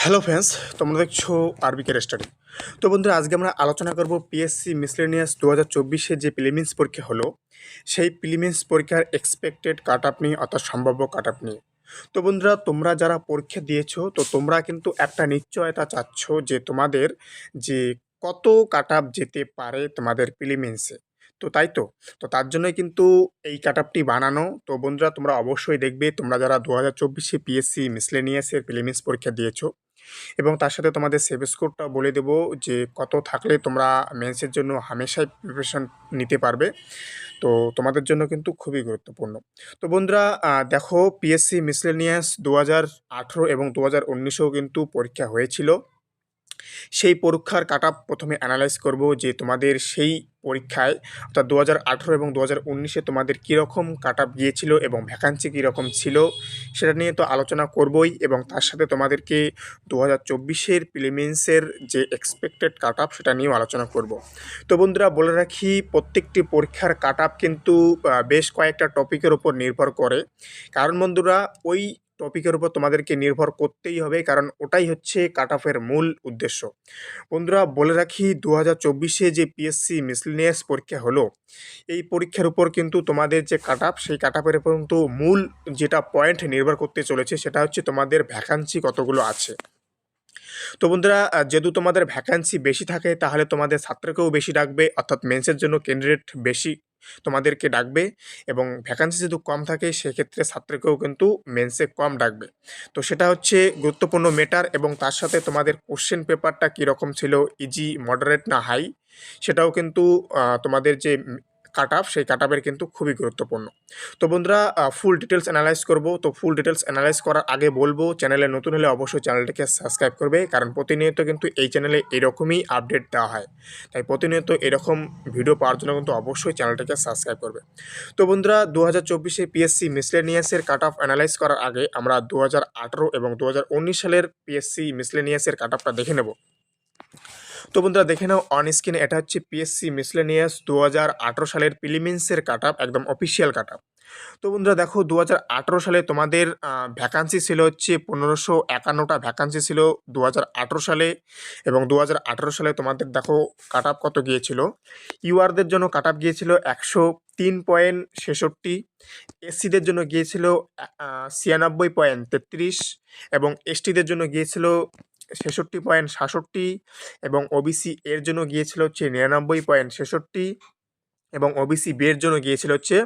Hello friends, তোমরা দেখছো আরবিকের study. তো বন্ধুরা, আজকে আমরা আলোচনা করব পিএসসি মিসলেনিয়াস 2024-এর যে প্রিলিমিনস পরীক্ষা হলো, সেই প্রিলিমিনস পরীক্ষার এক্সপেক্টেড কাট আপ নিয়ে, অর্থাৎ সম্ভাব্য কাট আপ নিয়ে। তো বন্ধুরা, তোমরা যারা পরীক্ষা দিয়েছো, তো তোমরা কিন্তু একটা নিশ্চয়তা চাচ্ছ যে তোমাদের যে কত কাট আপ যেতে পারে তোমাদের প্রিলিমিনসে। তো তাই তো তো তার জন্যই কিন্তু এই কাট আপটি বানানো। তো বন্ধুরা, তোমরা অবশ্যই দেখবে, তোমরা যারা 2024-এ পিএসসি মিসলেনিয়াসের প্রিলিমিনস পরীক্ষা দিয়েছো এবং তার সাথে তোমাদের সেভ স্কোরটা বলে দেবো যে কত থাকলে তোমরা মেন্সের জন্য হামেশাই প্রিপারেশন নিতে পারবে। তো তোমাদের জন্য কিন্তু খুবই গুরুত্বপূর্ণ। তো বন্ধুরা, দেখো, পিএসসি মিসলেনিয়াস 2018 এবং 2019-এও কিন্তু পরীক্ষা হয়েছিল। সেই পরীক্ষার কাট আপ প্রথমে অ্যানালাইজ করব যে তোমাদের সেই পরীক্ষায়, অর্থাৎ 2018 এবং 2019-এ তোমাদের কীরকম কাট আপ গিয়েছিল এবং ভ্যাকান্সি কীরকম ছিল, সেটা নিয়ে তো আলোচনা করবই, এবং তার সাথে তোমাদেরকে 2024-এর প্রিলিমিনসের যে এক্সপেক্টেড কাট আপ, সেটা নিয়েও আলোচনা করব। তো বন্ধুরা, বলে রাখি, প্রত্যেকটি পরীক্ষার কাট আপ কিন্তু বেশ কয়েকটা টপিকের উপর নির্ভর করে। কারণ বন্ধুরা, ওই টপিকের উপর তোমাদেরকে নির্ভর করতেই হবে, কারণ ওটাই হচ্ছে কাট অফের মূল উদ্দেশ্য। বন্ধুরা, বলে রাখি, 2024-এ যে পিএসসি মিসলেনিয়াস পরীক্ষা হলো, এই পরীক্ষার উপর কিন্তু তোমাদের যে কাট আপ, সেই কাট আপের উপর কিন্তু মূল যেটা পয়েন্ট নির্ভর করতে চলেছে, সেটা হচ্ছে তোমাদের ভ্যাকান্সি কতগুলো আছে। তো বন্ধুরা, যেহেতু তোমাদের ভ্যাকান্সি বেশি থাকে, তাহলে তোমাদের ছাত্রকেও বেশি ডাকবে, অর্থাৎ মেন্সের জন্য ক্যান্ডিডেট বেশি তোমাদেরকে ডাকবে, এবং ভ্যাকান্সি যেহেতু কম থাকে, সেক্ষেত্রে ছাত্রকেও কিন্তু মেন্সে কম ডাকবে। তো সেটা হচ্ছে গুরুত্বপূর্ণ ম্যাটার, এবং তার সাথে তোমাদের কোশ্চেন পেপারটা কীরকম ছিল, ইজি, মডারেট না হাই, সেটাও কিন্তু তোমাদের যে কাট আপ, সেই কাট আপের কিন্তু খুবই গুরুত্বপূর্ণ। তো বন্ধুরা, ফুল ডিটেলস অ্যানালাইজ করব। তো ফুল ডিটেলস অ্যানালাইজ করার আগে বলবো, চ্যানেলে নতুন হলে অবশ্যই চ্যানেলটিকে সাবস্ক্রাইব করবে, কারণ প্রতিনিয়ত কিন্তু এই চ্যানেলে এরকমই আপডেট দেওয়া হয়। তাই প্রতিনিয়ত এরকম ভিডিও পাওয়ার জন্য কিন্তু অবশ্যই চ্যানেলটিকে সাবস্ক্রাইব করবে। তো বন্ধুরা, 2024-এ পিএসসি মিসলেনিয়াসের কাট অফ অ্যানালাইজ করার আগে আমরা 2018 এবং 2019 সালের পিএসসি মিসলেনিয়াসের কাট অফটা দেখে নেব। তো বন্ধুরা, দেখে নাও অন স্ক্রিনে, এটা হচ্ছে পিএসসি মিসলেনিয়াস 2018 সালের প্রিলিমিনসের কাট আপ, একদম অফিসিয়াল কাট আপ। তো বন্ধুরা দেখো, 2018 সালে তোমাদের ভ্যাকান্সি ছিল হচ্ছে 1551টা ভ্যাকান্সি ছিল 2018 সালে, এবং 2018 সালে তোমাদের দেখো কাট আপ কত গিয়েছিল। ইউআরদের জন্য কাট আপ গিয়েছিল 103.66, এসসিদের জন্য গিয়েছিল 96.33, এবং এসটিদের জন্য গিয়েছিল 66.67, এবং ওবিসি এর জন্য গিয়েছিল হচ্ছে 99.66, এবং ওবিসি বি এর জন্য গিয়েছিল হচ্ছে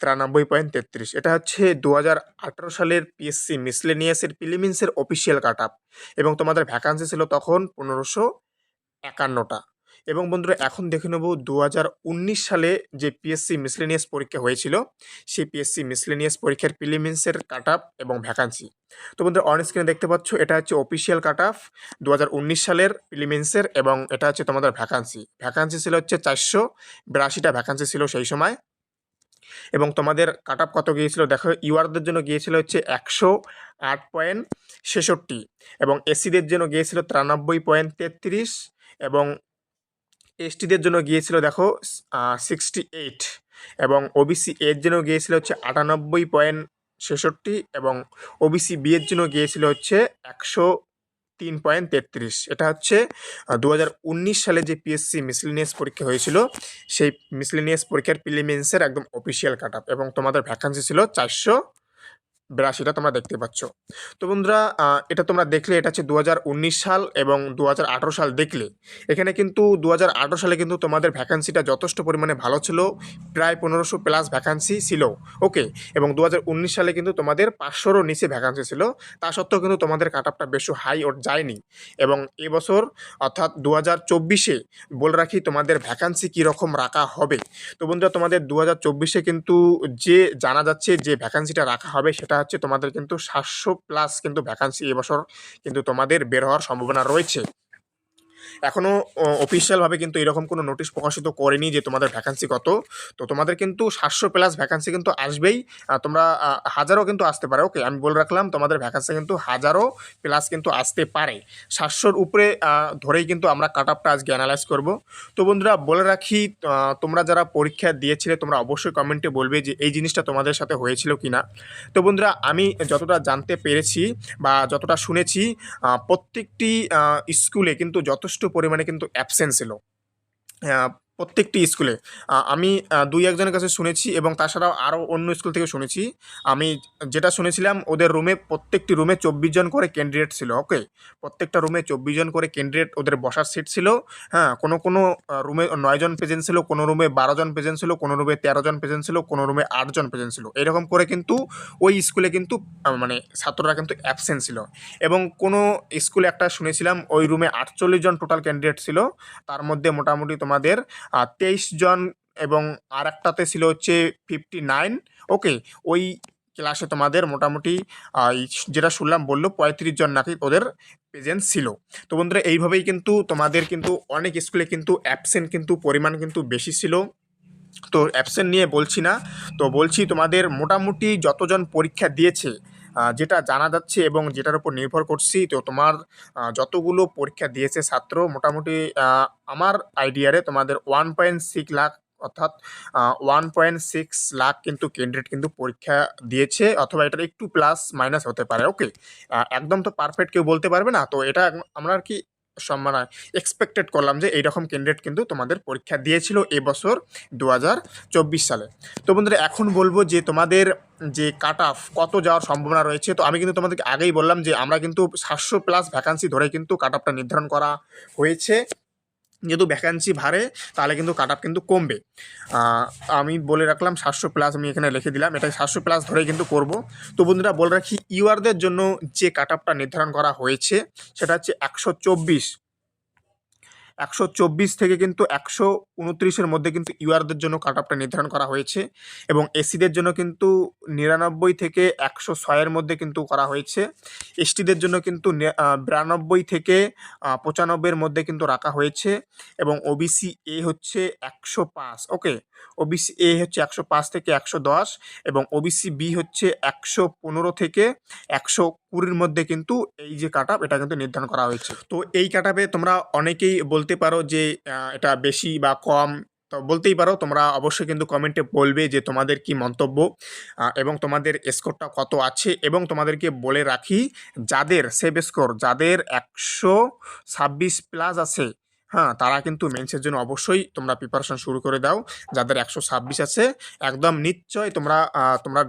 93.33। এটা হচ্ছে 2018 সালের পিএসসি মিসলেনিয়াসের প্রিলিমিনসের অফিসিয়াল কাট আপ, এবং তোমাদের ভ্যাকান্সি ছিল তখন 1551টা। এবং বন্ধুরা, এখন দেখে নেব 2019 সালে যে পিএসসি মিসলেনিয়াস পরীক্ষা হয়েছিল, সেই পিএসসি মিসলেনিয়াস পরীক্ষার প্রিলিমিনসের কাট আপ এবং ভ্যাকান্সি। তো বন্ধুরা, অন স্ক্রিনে দেখতে পাচ্ছ, এটা হচ্ছে অফিসিয়াল কাট আপ 2019 সালের প্রিলিমিনসের, এবং এটা হচ্ছে তোমাদের ভ্যাকান্সি। ভ্যাকান্সি ছিল হচ্ছে 482টা ভ্যাকান্সি ছিল সেই সময়, এবং তোমাদের কাট আপ কত গিয়েছিল দেখো। ইউআরদের জন্য গিয়েছিল হচ্ছে 108.66, এবং এসসিদের জন্য গিয়েছিল 93.33, এবং এসটিদের জন্য গিয়েছিল দেখো 68, এবং ওবিসি এর জন্য গিয়েছিল হচ্ছে 98.66, এবং ওবিসি বি এর জন্য গিয়েছিল হচ্ছে 103.33। এটা হচ্ছে 2019 সালে যে পিএসসি মিসলেনিয়াস পরীক্ষা হয়েছিল, সেই মিসলেনিয়াস পরীক্ষার প্রিলিমিনসের একদম অফিসিয়াল কাট আপ, এবং তোমাদের ভ্যাকান্সি ছিল 482টা, তোমরা দেখতে পাচ্ছ। তো বন্ধুরা, এটা তোমরা দেখলে, এটা হচ্ছে 2019 সাল এবং 2018 সাল দেখলে। এখানে কিন্তু 2018 সালে কিন্তু তোমাদের ভ্যাকান্সিটা যথেষ্ট পরিমাণে ভালো ছিল, প্রায় 1500 প্লাস ভ্যাকান্সি ছিল, ওকে। এবং 2019 সালে কিন্তু তোমাদের 500-রও নিচে ভ্যাকান্সি ছিল। তা সত্ত্বেও কিন্তু তোমাদের কাট আপটা বেশি হাই ওর যায়নি। এবং এবছর, অর্থাৎ 2024-এ, বলে রাখি তোমাদের ভ্যাকান্সি কীরকম রাখা হবে। তো বন্ধুরা, তোমাদের 2024-এ কিন্তু যে জানা যাচ্ছে যে ভ্যাকান্সিটা রাখা হবে, সেটা হচ্ছে তোমাদের কিন্তু 700 প্লাস কিন্তু ভ্যাকান্সি এবছর কিন্তু তোমাদের বের হওয়ার সম্ভাবনা রয়েছে। এখনও অফিসিয়ালভাবে কিন্তু এরকম কোনো নোটিশ প্রকাশিত করেনি যে তোমাদের ভ্যাকান্সি কত। তো তোমাদের কিন্তু 700+ ভ্যাকান্সি কিন্তু আসবেই। তোমরা হাজারও কিন্তু আসতে পারে। ওকে, আমি বলে রাখলাম তোমাদের ভ্যাকান্সি কিন্তু 1000+ কিন্তু আসতে পারে। 700-র উপরে ধরেই কিন্তু আমরা কাট আপটা আজকে অ্যানালাইজ করব। তো বন্ধুরা বলে রাখি, তোমরা যারা পরীক্ষা দিয়েছিলে তোমরা অবশ্যই কমেন্টে বলবে যে এই জিনিসটা তোমাদের সাথে হয়েছিল কি না। তো বন্ধুরা আমি যতটা জানতে পেরেছি বা যতটা শুনেছি, প্রত্যেকটি স্কুলে কিন্তু যথেষ্ট পরিমাণে কিন্তু অ্যাবসেন্ট ছিল। প্রত্যেকটি স্কুলে আমি 2-1জনের কাছে শুনেছি এবং তাছাড়াও আরও অন্য স্কুল থেকে শুনেছি। আমি যেটা শুনেছিলাম ওদের রুমে প্রত্যেকটি রুমে 24 জন করে ক্যান্ডিডেট ছিল। ওকে, প্রত্যেকটা রুমে 24 জন করে ক্যান্ডিডেট ওদের বসার সিট ছিল। হ্যাঁ, কোনো রুমে 9 জন প্রেজেন্ট ছিল, কোনো রুমে 12 জন প্রেজেন্ট ছিল, কোনো রুমে 13 জন প্রেজেন্ট ছিল, কোনো রুমে 8 জন প্রেজেন্ট ছিল। এরকম করে কিন্তু ওই স্কুলে কিন্তু মানে ছাত্ররা কিন্তু অ্যাবসেন্ট ছিল। এবং কোনো স্কুলে একটা শুনেছিলাম ওই রুমে 48 জন টোটাল ক্যান্ডিডেট ছিল, তার মধ্যে মোটামুটি তোমাদের 23 জন এবং আর একটাতে ছিল হচ্ছে 59। ওকে, ওই ক্লাসে তোমাদের মোটামুটি যেটা শুনলাম বললো 35 জন নাকি ওদের প্রেজেন্ট ছিল। তো বন্ধুরা এইভাবেই কিন্তু তোমাদের কিন্তু অনেক স্কুলে কিন্তু অ্যাবসেন্ট কিন্তু পরিমাণ কিন্তু বেশি ছিল। তো অ্যাবসেন্ট নিয়ে বলছি না, তো বলছি তোমাদের মোটামুটি যতজন পরীক্ষা দিয়েছে যেটা জানা যাচ্ছে এবং যেটার উপর নির্ভর করছি, তো তোমার যতগুলো পরীক্ষা দিয়েছে ছাত্র মোটামুটি আমার আইডিয়ারে তোমাদের 1.6 লাখ, অর্থাৎ 1.6 লাখ কিন্তু ক্যান্ডিডেট কিন্তু পরীক্ষা দিয়েছে, অথবা এটার একটু প্লাস মাইনাস হতে পারে। ওকে, একদম তো পারফেক্ট কেউ বলতে পারবে না। তো এটা আমরা আর কি মানে এক্সপেক্টেড করলাম যে এইরকম ক্যান্ডিডেট কিন্তু তোমাদের পরীক্ষা দিয়েছিল এবছর 2024 সালে। তো বন্ধুরা এখন বলবো যে তোমাদের যে কাট অফ কত যাওয়ার সম্ভাবনা রয়েছে। তো আমি কিন্তু তোমাদেরকে আগেই বললাম যে আমরা কিন্তু 700+ ভ্যাকান্সি ধরে কিন্তু কাট অফটা নির্ধারণ করা হয়েছে। যেহেতু ভ্যাকান্সি বাড়ে তাহলে কিন্তু কাট অফ কিন্তু কমবে। আমি বলে রাখলাম 700+, আমি এখানে লিখে দিলাম, এটা 700+ ধরেই কিন্তু করব। তো বন্ধুরা বলে রাখি ইউআরদের জন্য যে কাট অফটা নির্ধারণ করা হয়েছে সেটা হচ্ছে 124 থেকে কিন্তু 129-এর মধ্যে কিন্তু ইউআরদের জন্য কাট অফটা নির্ধারণ করা হয়েছে, এবং এসিদের জন্য কিন্তু 99 থেকে 106-এর মধ্যে কিন্তু করা হয়েছে। এসটিদের জন্য কিন্তু 92 থেকে 95-এর মধ্যে কিন্তু রাখা হয়েছে, এবং ওবিসি এ হচ্ছে 105। ওকে, ওবিসি এ হচ্ছে 105 থেকে 110, এবং ওবিসি বি হচ্ছে 115 থেকে 120-র মধ্যে কিন্তু এই যে কাট অফ এটা কিন্তু নির্ধারণ করা হয়েছে। তো এই কাট অফে তোমরা অনেকেই বলতে পারো যে এটা বেশি বা কম, তো বলতেই পারো। তোমরা অবশ্যই কিন্তু কমেন্টে বলবে যে তোমাদের কি মন্তব্য এবং তোমাদের স্কোরটা কত আছে। এবং তোমাদেরকে বলে রাখি যাদের সেভ স্কোর, যাদের 126+ আছে, হ্যাঁ, তারা কিন্তু মেন্সের জন্য অবশ্যই তোমরা প্রিপারেশন শুরু করে দাও। যাদের 126 আছে একদম নিশ্চয় তোমরা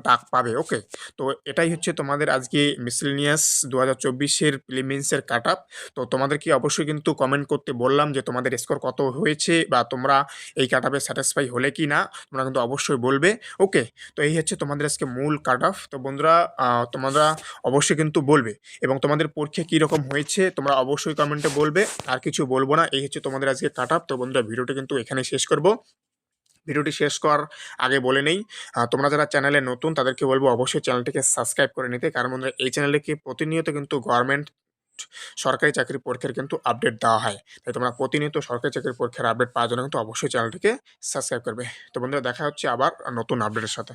ডাক পাবে। ওকে, তো এটাই হচ্ছে তোমাদের আজকে মিসেলেনিয়াস 2024-এর প্রিলিমিনসের কাট অফ। তো তোমাদেরকে অবশ্যই কিন্তু কমেন্ট করতে বললাম যে তোমাদের স্কোর কত হয়েছে বা তোমরা এই কাট অফে স্যাটিসফাই হলে কি না, তোমরা কিন্তু অবশ্যই বলবে। ওকে, তো এই হচ্ছে তোমাদের আজকে মূল কাট অফ। তো বন্ধুরা তোমরা অবশ্যই কিন্তু বলবে এবং তোমাদের পরীক্ষা কীরকম হয়েছে তোমরা অবশ্যই কমেন্টে বলবে। আর কিছু বলবো না, এই হচ্ছে তোমাদের আজকে কাট অফ। তো বন্ধুরা ভিডিওটা কিন্তু এখানে শেষ করব। ভিডিওটি শেষ করার আগে বলে নেই, তোমরা যারা চ্যানেলে নতুন তাদেরকে বলবো অবশ্যই চ্যানেলটিকে সাবস্ক্রাইব করে নিতে, কারণ বন্ধুরা এই চ্যানেলে কি প্রতিনিয়ত কিন্তু গভর্নমেন্ট সরকারি চাকরি পরীক্ষার কিন্তু আপডেট দেওয়া হয়। তাই তোমরা প্রতিনিয়ত সরকারি চাকরির পরীক্ষার আপডেট পাওয়ার জন্য কিন্তু অবশ্যই চ্যানেলটিকে সাবস্ক্রাইব করবে। তো বন্ধুরা দেখা হচ্ছে আবার নতুন আপডেটের সাথে।